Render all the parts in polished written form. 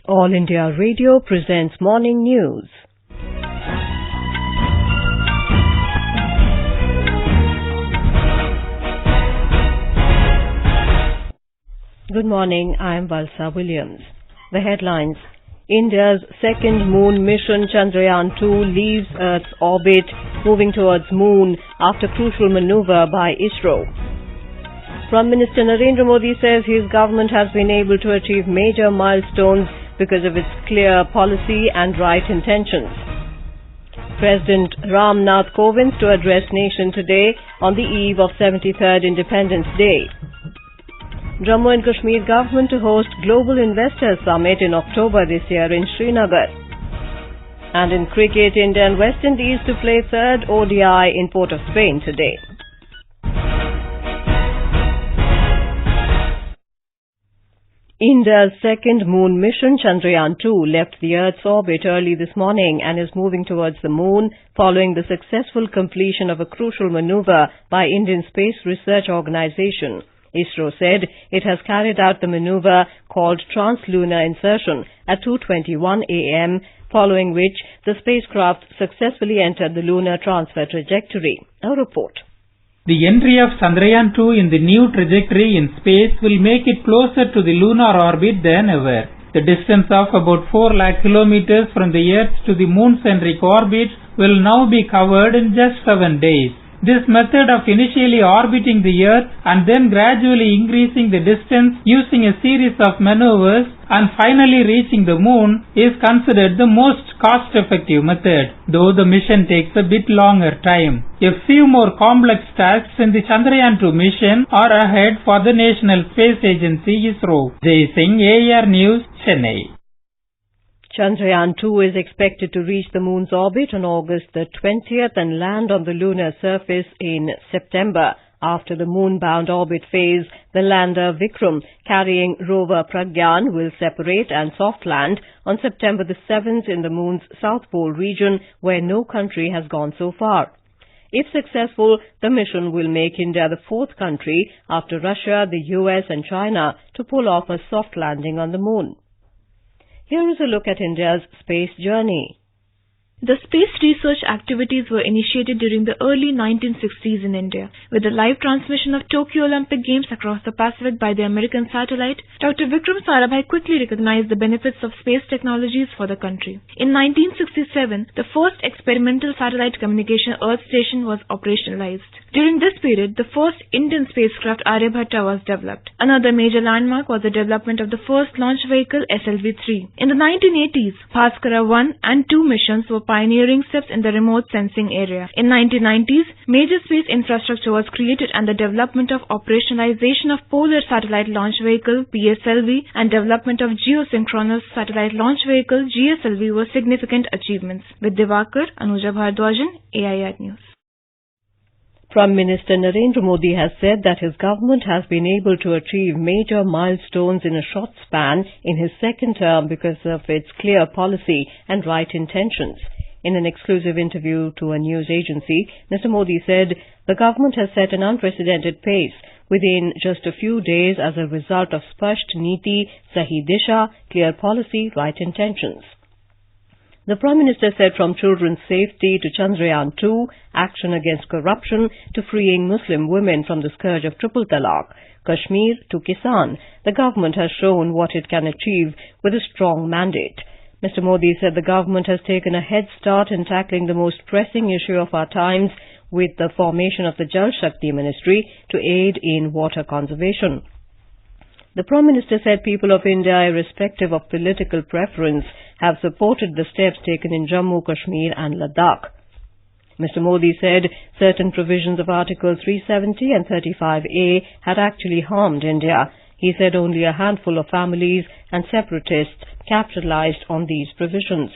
All India Radio presents Morning News. Good morning, I am Valsa Williams. The headlines. India's second moon mission Chandrayaan-2 leaves Earth's orbit, moving towards moon after crucial manoeuvre by ISRO. Prime Minister Narendra Modi says his government has been able to achieve major milestones because of its clear policy and right intentions. President Ram Nath Kovind to address nation today on the eve of 73rd Independence Day. Jammu and Kashmir government to host Global Investors Summit in October this year in Srinagar. And in cricket, India and West Indies to play third ODI in Port of Spain today. India's second moon mission Chandrayaan-2 left the Earth's orbit early this morning and is moving towards the moon following the successful completion of a crucial manoeuvre by Indian Space Research Organisation. ISRO said it has carried out the manoeuvre called Translunar Insertion at 2:21 a.m., following which the spacecraft successfully entered the lunar transfer trajectory. A report. The entry of Chandrayaan-2 in the new trajectory in space will make it closer to the lunar orbit than ever. The distance of about 4 lakh kilometers from the Earth to the moon-centric orbit will now be covered in just 7 days. This method of initially orbiting the Earth and then gradually increasing the distance using a series of maneuvers and finally reaching the moon is considered the most cost-effective method, though the mission takes a bit longer time. A few more complex tasks in the Chandrayaan-2 mission are ahead for the National Space Agency ISRO. Jai Singh, AR News, Chennai. Chandrayaan-2 is expected to reach the moon's orbit on August the 20th and land on the lunar surface in September. After the moon-bound orbit phase, the lander Vikram carrying rover Pragyan will separate and soft land on September the 7th in the moon's South Pole region where no country has gone so far. If successful, the mission will make India the fourth country after Russia, the US and China to pull off a soft landing on the moon. Here is a look at India's space journey. The space research activities were initiated during the early 1960s in India. With the live transmission of Tokyo Olympic Games across the Pacific by the American satellite, Dr. Vikram Sarabhai quickly recognized the benefits of space technologies for the country. In 1967, the first experimental satellite communication Earth station was operationalized. During this period, the first Indian spacecraft Aryabhatta was developed. Another major landmark was the development of the first launch vehicle SLV-3. In the 1980s, Bhaskara 1 and 2 missions were pioneering steps in the remote sensing area. In 1990s, major space infrastructure was created and the development of operationalization of Polar Satellite Launch Vehicle PSLV and development of Geosynchronous Satellite Launch Vehicle GSLV were significant achievements. With Divakar, Anuja Bhardwajan, AIR News. Prime Minister Narendra Modi has said that his government has been able to achieve major milestones in a short span in his second term because of its clear policy and right intentions. In an exclusive interview to a news agency, Mr. Modi said the government has set an unprecedented pace within just a few days as a result of Spasht Niti, Sahi Disha, clear policy, right intentions. The Prime Minister said from children's safety to Chandrayaan-2, action against corruption to freeing Muslim women from the scourge of triple talaq, Kashmir to Kisan, the government has shown what it can achieve with a strong mandate. Mr. Modi said the government has taken a head start in tackling the most pressing issue of our times with the formation of the Jal Shakti Ministry to aid in water conservation. The Prime Minister said people of India, irrespective of political preference, have supported the steps taken in Jammu, Kashmir and Ladakh. Mr. Modi said certain provisions of Article 370 and 35A had actually harmed India. He said only a handful of families and separatists capitalized on these provisions.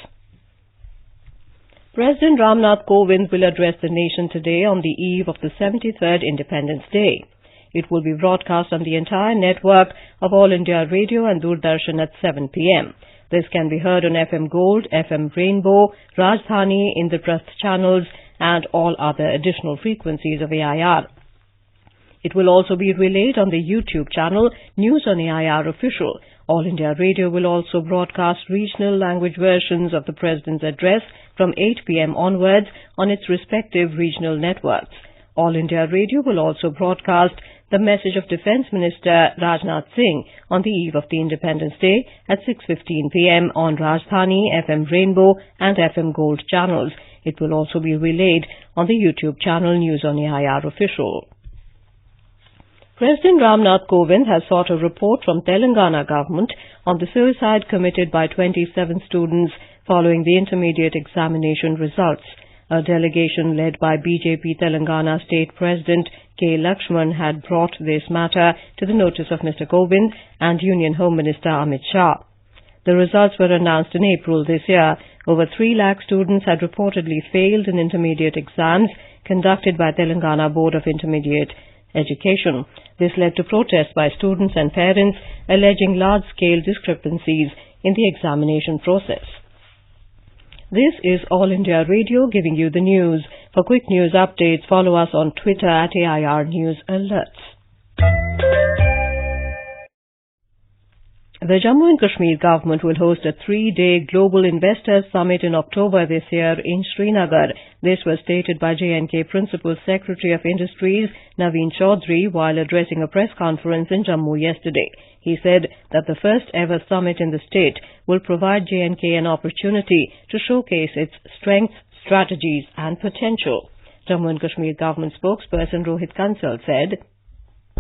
President Ram Nath Kovind will address the nation today on the eve of the 73rd Independence Day. It will be broadcast on the entire network of All India Radio and Doordarshan at 7 p.m. This can be heard on FM Gold, FM Rainbow, Rajdhani, Indraprasth channels and all other additional frequencies of AIR. It will also be relayed on the YouTube channel News on AIR Official. All India Radio will also broadcast regional language versions of the President's address from 8 p.m. onwards on its respective regional networks. All India Radio will also broadcast the message of Defence Minister Ram Nath Kovind on the eve of the Independence Day at 6:15 p.m. on Rajdhani, FM Rainbow and FM Gold channels. It will also be relayed on the YouTube channel News on AIR Official. President Ram Nath Kovind has sought a report from Telangana government on the suicide committed by 27 students following the intermediate examination results. A delegation led by BJP Telangana State President K. Lakshman had brought this matter to the notice of Mr. Kovind and Union Home Minister Amit Shah. The results were announced in April this year. Over 3 lakh students had reportedly failed in intermediate exams conducted by Telangana Board of Intermediate Education. This led to protests by students and parents alleging large-scale discrepancies in the examination process. This is All India Radio giving you the news. For quick news updates, follow us on Twitter at AIR News Alerts. The Jammu and Kashmir government will host a 3-day Global Investors Summit in October this year in Srinagar. This was stated by J&K Principal Secretary of Industries Naveen Chaudhary while addressing a press conference in Jammu yesterday. He said that the first ever summit in the state will provide J&K an opportunity to showcase its strengths, strategies and potential. Jammu and Kashmir government spokesperson Rohit Kansal said,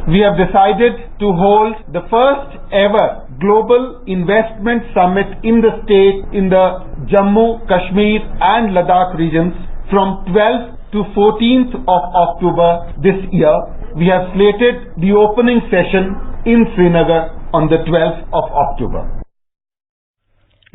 "We have decided to hold the first ever Global Investment Summit in the state in the Jammu, Kashmir and Ladakh regions from 12th to 14th of October this year. We have slated the opening session in Srinagar on the 12th of October.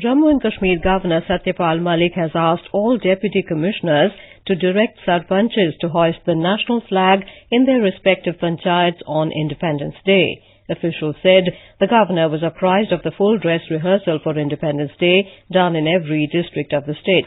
Jammu and Kashmir Governor Satyapal Malik has asked all Deputy Commissioners to direct Sarpanches to hoist the national flag in their respective panchayats on Independence Day. Officials said the Governor was apprised of the full dress rehearsal for Independence Day done in every district of the state.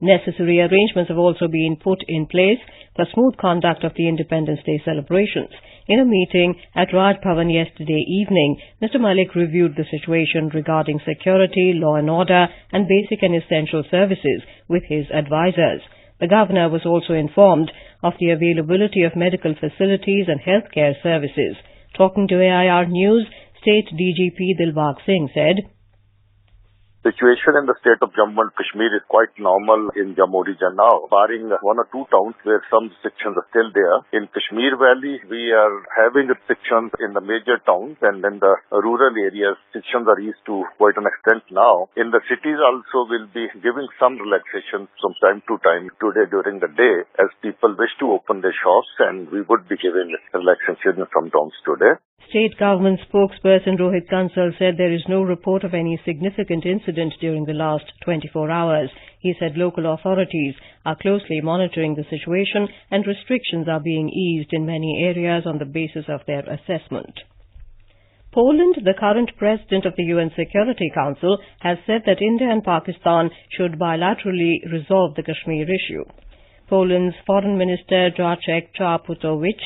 Necessary arrangements have also been put in place for smooth conduct of the Independence Day celebrations. In a meeting at Raj Bhavan yesterday evening, Mr. Malik reviewed the situation regarding security, law and order and basic and essential services with his advisers. The Governor was also informed of the availability of medical facilities and healthcare services. Talking to AIR News, State DGP Dilbag Singh said, Situation in the state of Jammu and Kashmir is quite normal in Jammu region now, barring 1 or 2 towns where some restrictions are still there. In Kashmir Valley, we are having restrictions in the major towns, and in the rural areas, restrictions are eased to quite an extent now. In the cities also, we'll be giving some relaxation from time to time today during the day as people wish to open their shops, and we would be giving relaxation in some towns today. State government spokesperson Rohit Kansal said there is no report of any significant incident during the last 24 hours. He said local authorities are closely monitoring the situation and restrictions are being eased in many areas on the basis of their assessment. Poland, the current president of the UN Security Council, has said that India and Pakistan should bilaterally resolve the Kashmir issue. Poland's Foreign Minister Jacek Czaputowicz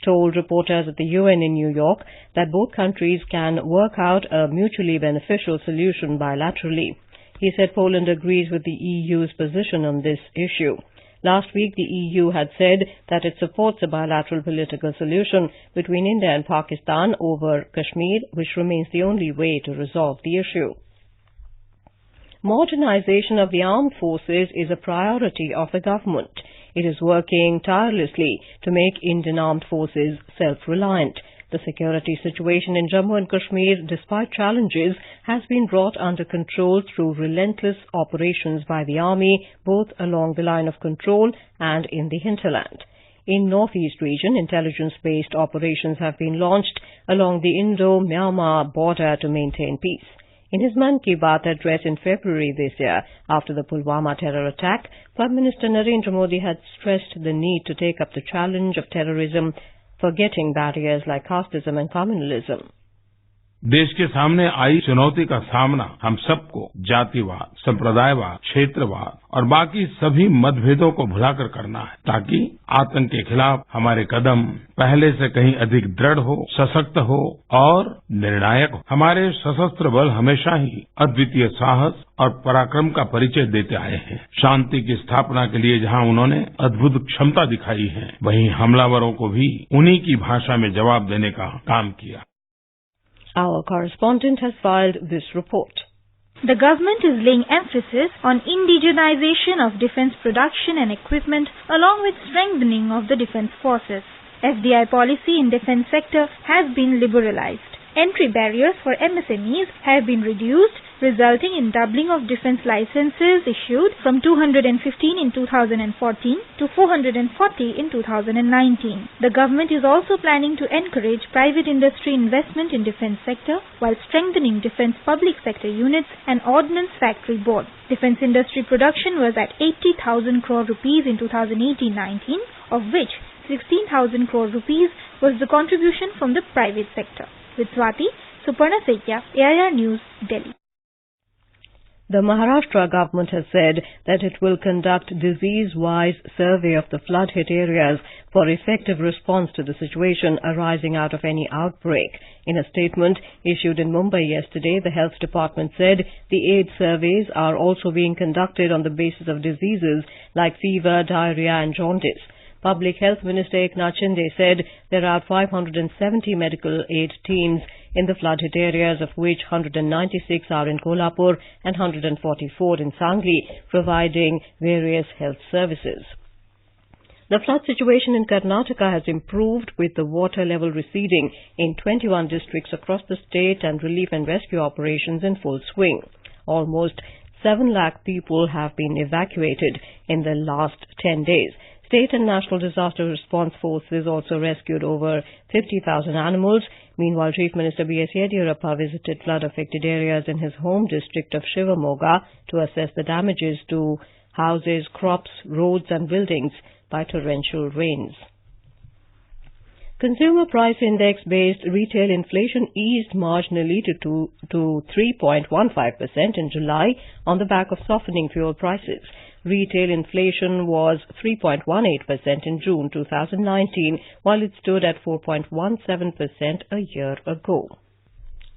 told reporters at the UN in New York that both countries can work out a mutually beneficial solution bilaterally. He said Poland agrees with the EU's position on this issue. Last week, the EU had said that it supports a bilateral political solution between India and Pakistan over Kashmir, which remains the only way to resolve the issue. Modernization of the armed forces is a priority of the government. It is working tirelessly to make Indian armed forces self-reliant. The security situation in Jammu and Kashmir, despite challenges, has been brought under control through relentless operations by the army, both along the line of control and in the hinterland. In Northeast region, intelligence-based operations have been launched along the Indo-Myanmar border to maintain peace. In his Man Ki Baat address in February this year, after the Pulwama terror attack, Prime Minister Narendra Modi had stressed the need to take up the challenge of terrorism, forgetting barriers like casteism and communalism. देश के सामने आई चुनौती का सामना हम सबको जातिवाद, संप्रदायवाद, क्षेत्रवाद और बाकी सभी मतभेदों को भुलाकर करना है, ताकि आतंक के खिलाफ हमारे कदम पहले से कहीं अधिक दृढ़ हो, सशक्त हो और निर्णायक हो। हमारे सशस्त्र बल हमेशा ही अद्वितीय साहस और पराक्रम का परिचय देते आए हैं। शांति की स्थापना के लिए जहां उन्होंने अद्भुत क्षमता दिखाई है, वहीं हमलावरों को भी उन्हीं की भाषा में जवाब देने का काम किया। Our correspondent has filed this report. The government is laying emphasis on indigenization of defense production and equipment along with strengthening of the defense forces. FDI policy in defense sector has been liberalized. Entry barriers for MSMEs have been reduced, resulting in doubling of defense licenses issued from 215 in 2014 to 440 in 2019. The government is also planning to encourage private industry investment in defense sector while strengthening defense public sector units and ordnance factory board. Defense industry production was at 80,000 crore rupees in 2018-19, of which 16,000 crore rupees was the contribution from the private sector. With Swati, Suparna Sekia, AIR News, Delhi. The Maharashtra government has said that it will conduct disease-wise survey of the flood-hit areas for effective response to the situation arising out of any outbreak. In a statement issued in Mumbai yesterday, the Health Department said the aid surveys are also being conducted on the basis of diseases like fever, diarrhea and jaundice. Public Health Minister Eknath Shinde said there are 570 medical aid teams in the flood-hit areas, of which 196 are in Kolhapur and 144 in Sangli, providing various health services. The flood situation in Karnataka has improved, with the water level receding in 21 districts across the state and relief and rescue operations in full swing. Almost 7 lakh people have been evacuated in the last 10 days. State and National Disaster Response Forces also rescued over 50,000 animals. Meanwhile, Chief Minister B.S. Yediyurappa visited flood-affected areas in his home district of Shivamoga to assess the damages to houses, crops, roads and buildings by torrential rains. Consumer Price Index-based retail inflation eased marginally to 3.15% in July on the back of softening fuel prices. Retail inflation was 3.18% in June 2019, while it stood at 4.17% a year ago.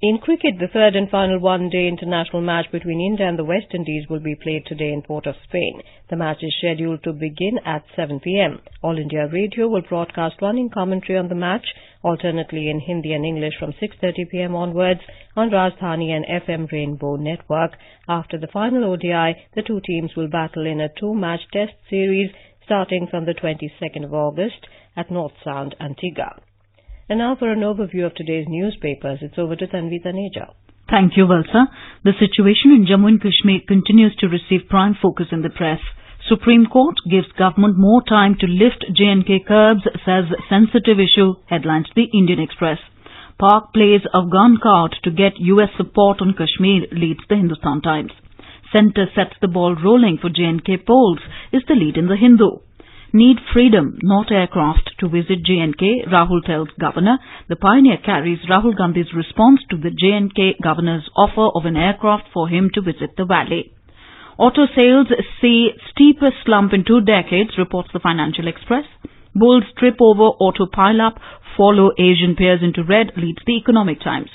In cricket, the third and final one-day international match between India and the West Indies will be played today in Port of Spain. The match is scheduled to begin at 7 p.m. All India Radio will broadcast running commentary on the match, alternately in Hindi and English from 6:30 p.m. onwards on Rajdhani and FM Rainbow Network. After the final ODI, the two teams will battle in a two-match test series starting from the 22nd of August at North Sound, Antigua. And now for an overview of today's newspapers, it's over to Tanvi Taneja. Thank you, Valsa. The situation in Jammu and Kashmir continues to receive prime focus in the press. Supreme Court gives government more time to lift J&K curbs, says sensitive issue, headlines the Indian Express. Pak plays Afghan card to get US support on Kashmir, leads the Hindustan Times. Centre sets the ball rolling for J&K polls, is the lead in the Hindu. Need freedom, not aircraft, to visit J&K, Rahul tells Governor. The Pioneer carries Rahul Gandhi's response to the J&K Governor's offer of an aircraft for him to visit the valley. Auto sales see steepest slump in 2 decades, reports the Financial Express. Bulls trip over auto pile-up, follow Asian peers into red, leads the Economic Times.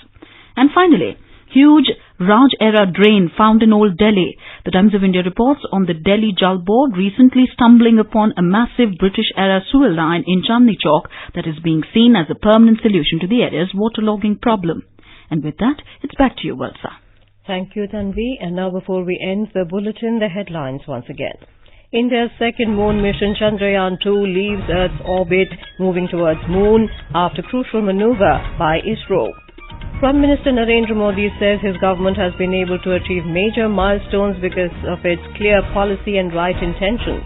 And finally, huge Raj-era drain found in Old Delhi. The Times of India reports on the Delhi Jal Board recently stumbling upon a massive British-era sewer line in Chandni Chowk that is being seen as a permanent solution to the area's waterlogging problem. And with that, it's back to you, Valsa. Thank you, Tanvi. And now before we end the bulletin, the headlines once again. India's second moon mission Chandrayaan-2 leaves Earth's orbit, moving towards moon after crucial manoeuvre by ISRO. Prime Minister Narendra Modi says his government has been able to achieve major milestones because of its clear policy and right intentions.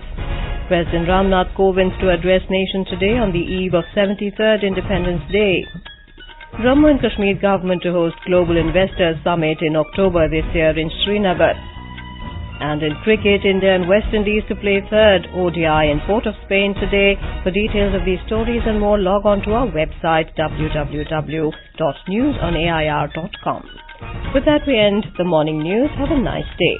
President Ram Nath Kovind to address nation today on the eve of 73rd Independence Day. Jammu and Kashmir government to host Global Investors Summit in October this year in Srinagar. And in cricket, India and West Indies to play third ODI in Port of Spain today. For details of these stories and more, log on to our website www.newsonair.com. With that, we end the morning news. Have a nice day.